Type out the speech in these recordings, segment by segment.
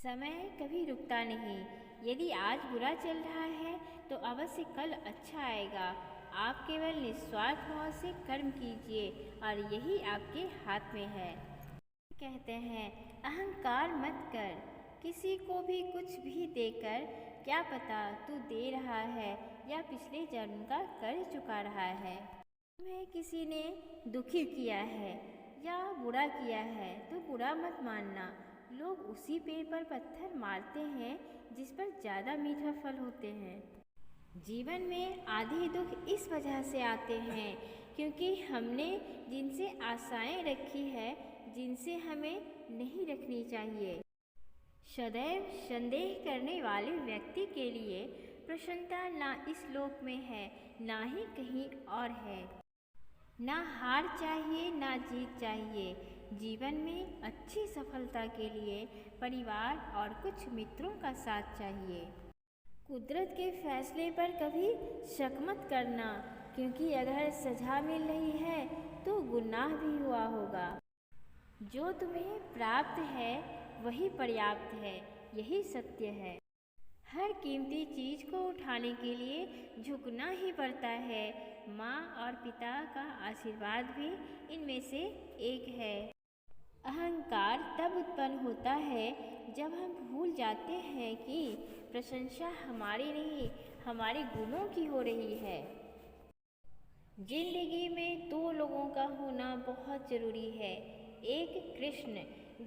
समय कभी रुकता नहीं। यदि आज बुरा चल रहा है तो अवश्य कल अच्छा आएगा। आप केवल निस्वार्थ भाव से कर्म कीजिए और यही आपके हाथ में है। कहते हैं अहंकार मत कर, किसी को भी कुछ भी देकर क्या पता तू दे रहा है या पिछले जन्म का कर्ज चुका रहा है। तुम्हें किसी ने दुखी किया है या बुरा किया है तो बुरा मत मानना। लोग उसी पेड़ पर पत्थर मारते हैं जिस पर ज़्यादा मीठा फल होते हैं। जीवन में आधे दुख इस वजह से आते हैं क्योंकि हमने जिनसे आशाएं रखी है जिनसे हमें नहीं रखनी चाहिए। सदैव संदेह करने वाले व्यक्ति के लिए प्रसन्नता ना इस लोक में है ना ही कहीं और है। ना हार चाहिए ना जीत चाहिए। जीवन में अच्छी सफलता के लिए परिवार और कुछ मित्रों का साथ चाहिए। कुदरत के फैसले पर कभी शक मत करना क्योंकि अगर सजा मिल रही है तो गुनाह भी हुआ होगा। जो तुम्हें प्राप्त है वही पर्याप्त है, यही सत्य है। हर कीमती चीज़ को उठाने के लिए झुकना ही पड़ता है। माँ और पिता का आशीर्वाद भी इनमें से एक है। अहंकार तब उत्पन्न होता है जब हम भूल जाते हैं कि प्रशंसा हमारी नहीं हमारे गुणों की हो रही है। जिंदगी में दो लोगों का होना बहुत ज़रूरी है। एक कृष्ण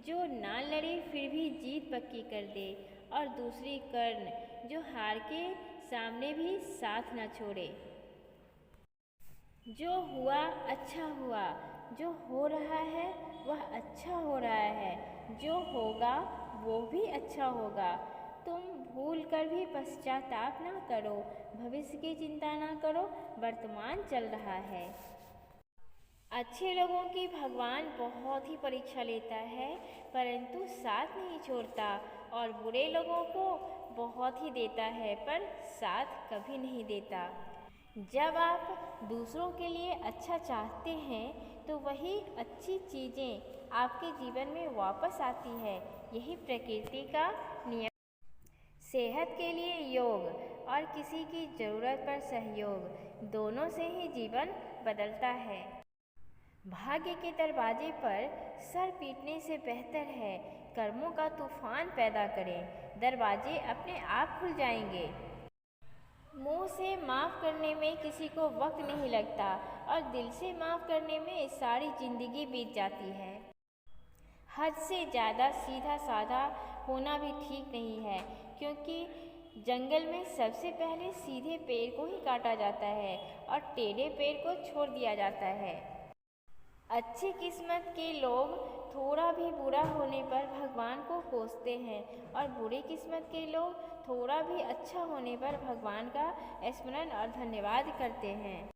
जो ना लड़े फिर भी जीत पक्की कर दे और दूसरी कर्ण जो हार के सामने भी साथ न छोड़े। जो हुआ अच्छा हुआ, जो हो रहा है वह अच्छा हो रहा है, जो होगा वो भी अच्छा होगा। तुम भूल कर भी पश्चाताप ना करो, भविष्य की चिंता ना करो, वर्तमान चल रहा है। अच्छे लोगों की भगवान बहुत ही परीक्षा लेता है परंतु साथ नहीं छोड़ता और बुरे लोगों को बहुत ही देता है पर साथ कभी नहीं देता। जब आप दूसरों के लिए अच्छा चाहते हैं तो वही अच्छी चीज़ें आपके जीवन में वापस आती है। यही प्रकृति का नियम। सेहत के लिए योग और किसी की ज़रूरत पर सहयोग, दोनों से ही जीवन बदलता है। भाग्य के दरवाजे पर सर पीटने से बेहतर है कर्मों का तूफान पैदा करें, दरवाजे अपने आप खुल जाएंगे। मुंह से माफ़ करने में किसी को वक्त नहीं लगता और दिल से माफ़ करने में सारी ज़िंदगी बीत जाती है। हद से ज़्यादा सीधा साधा होना भी ठीक नहीं है क्योंकि जंगल में सबसे पहले सीधे पेड़ को ही काटा जाता है और टेढ़े पेड़ को छोड़ दिया जाता है। अच्छी किस्मत के लोग थोड़ा भी बुरा होने पर भगवान को कोसते हैं और बुरी किस्मत के लोग थोड़ा भी अच्छा होने पर भगवान का स्मरण और धन्यवाद करते हैं।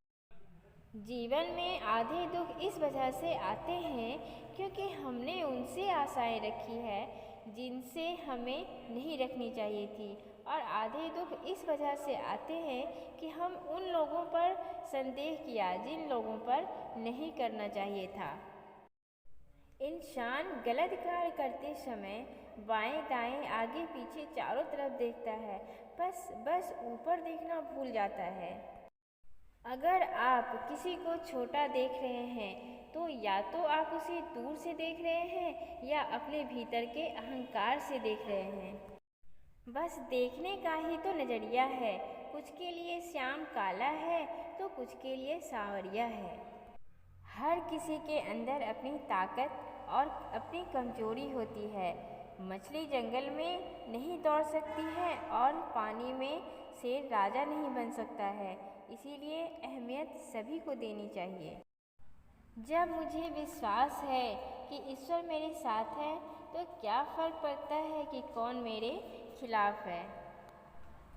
जीवन में आधे दुख इस वजह से आते हैं क्योंकि हमने उनसे आशाएं रखी है जिनसे हमें नहीं रखनी चाहिए थी और आधे दुख इस वजह से आते हैं कि हम उन लोगों पर संदेह किया जिन लोगों पर नहीं करना चाहिए था। इंसान गलत कार्य करते समय बाएं दाएं आगे पीछे चारों तरफ देखता है, बस ऊपर देखना भूल जाता है। अगर आप किसी को छोटा देख रहे हैं तो या तो आप उसे दूर से देख रहे हैं या अपने भीतर के अहंकार से देख रहे हैं। बस देखने का ही तो नज़रिया है। कुछ के लिए श्याम काला है तो कुछ के लिए सांवरिया है। हर किसी के अंदर अपनी ताकत और अपनी कमजोरी होती है। मछली जंगल में नहीं दौड़ सकती है और पानी में शेर राजा नहीं बन सकता है, इसीलिए अहमियत सभी को देनी चाहिए। जब मुझे विश्वास है कि ईश्वर मेरे साथ है तो क्या फ़र्क पड़ता है कि कौन मेरे खिलाफ है।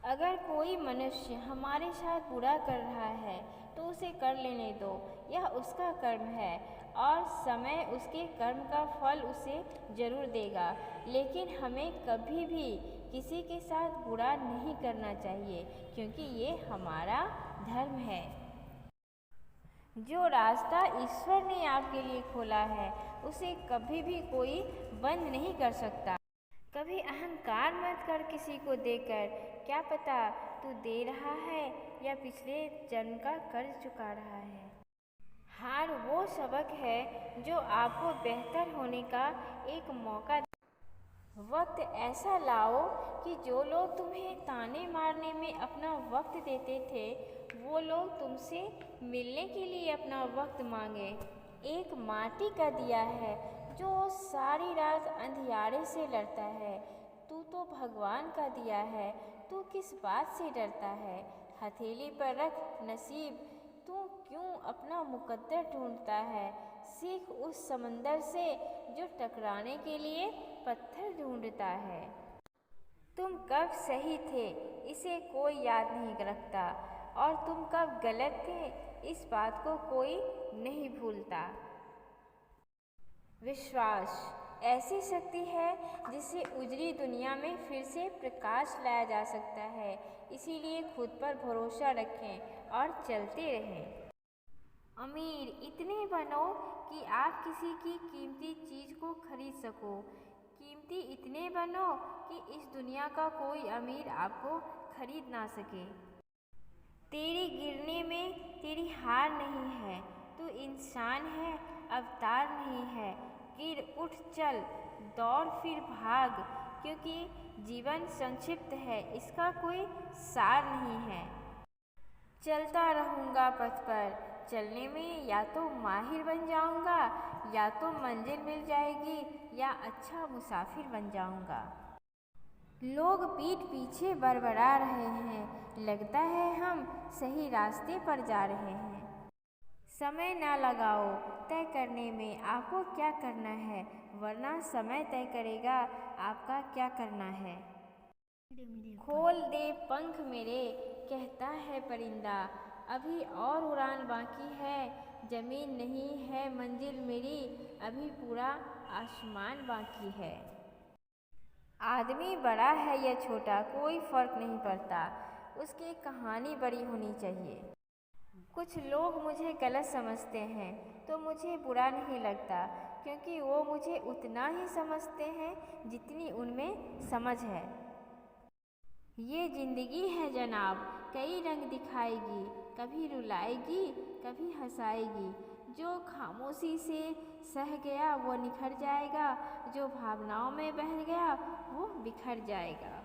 अगर कोई मनुष्य हमारे साथ बुरा कर रहा है तो उसे कर लेने दो, यह उसका कर्म है और समय उसके कर्म का फल उसे ज़रूर देगा। लेकिन हमें कभी भी किसी के साथ बुरा नहीं करना चाहिए क्योंकि ये हमारा धर्म है। जो रास्ता ईश्वर ने आपके लिए खोला है उसे कभी भी कोई बंद नहीं कर सकता। कभी अहंकार मत कर किसी को देकर, क्या पता तू दे रहा है या पिछले जन्म का कर्ज चुका रहा है। हार वो सबक है जो आपको बेहतर होने का एक मौका दे। वक्त ऐसा लाओ कि जो लोग तुम्हें ताने मारने में अपना वक्त देते थे वो लोग तुमसे मिलने के लिए अपना वक्त मांगे। एक माटी का दिया है जो सारी रात अंधियारे से लड़ता है। तू तो भगवान का दिया है, तू किस बात से डरता है। हथेली पर रख नसीब, तू क्यों अपना मुकद्दर ढूंढता है। सीख उस समंदर से जो टकराने के लिए पत्थर ढूंढता है। तुम कब सही थे इसे कोई याद नहीं रखता, और तुम कब गलत थे इस बात को कोई नहीं भूलता। विश्वास ऐसी शक्ति है जिससे उजड़ी दुनिया में फिर से प्रकाश लाया जा सकता है। इसीलिए खुद पर भरोसा रखें और चलते रहें। अमीर इतने बनो कि आप किसी की कीमती चीज़ को खरीद सको। कीमती इतने बनो कि इस दुनिया का कोई अमीर आपको खरीद ना सके। तेरे गिरने में तेरी हार नहीं है, तू इंसान है, अवतार नहीं है। गिर उठ चल, दौड़ फिर भाग, क्योंकि जीवन संक्षिप्त है, इसका कोई सार नहीं है। चलता रहूँगा पथ पर, चलने में या तो माहिर बन जाऊँगा, या तो मंजिल मिल जाएगी, या अच्छा मुसाफिर बन जाऊँगा। लोग पीठ पीछे बड़बड़ा रहे हैं, लगता है हम सही रास्ते पर जा रहे हैं। समय ना लगाओ तय करने में आपको क्या करना है, वरना समय तय करेगा आपका क्या करना है। खोल दे पंख मेरे, कहता है परिंदा, अभी और उड़ान बाकी है। जमीन नहीं है मंजिल मेरी, अभी पूरा आसमान बाकी है। आदमी बड़ा है या छोटा कोई फर्क नहीं पड़ता, उसकी कहानी बड़ी होनी चाहिए। कुछ लोग मुझे गलत समझते हैं तो मुझे बुरा नहीं लगता, क्योंकि वो मुझे उतना ही समझते हैं जितनी उनमें समझ है। ये जिंदगी है जनाब, कई रंग दिखाएगी, कभी रुलाएगी कभी हंसाएगी। जो खामोशी से सह गया वो निखर जाएगा, जो भावनाओं में बह गया वो बिखर जाएगा।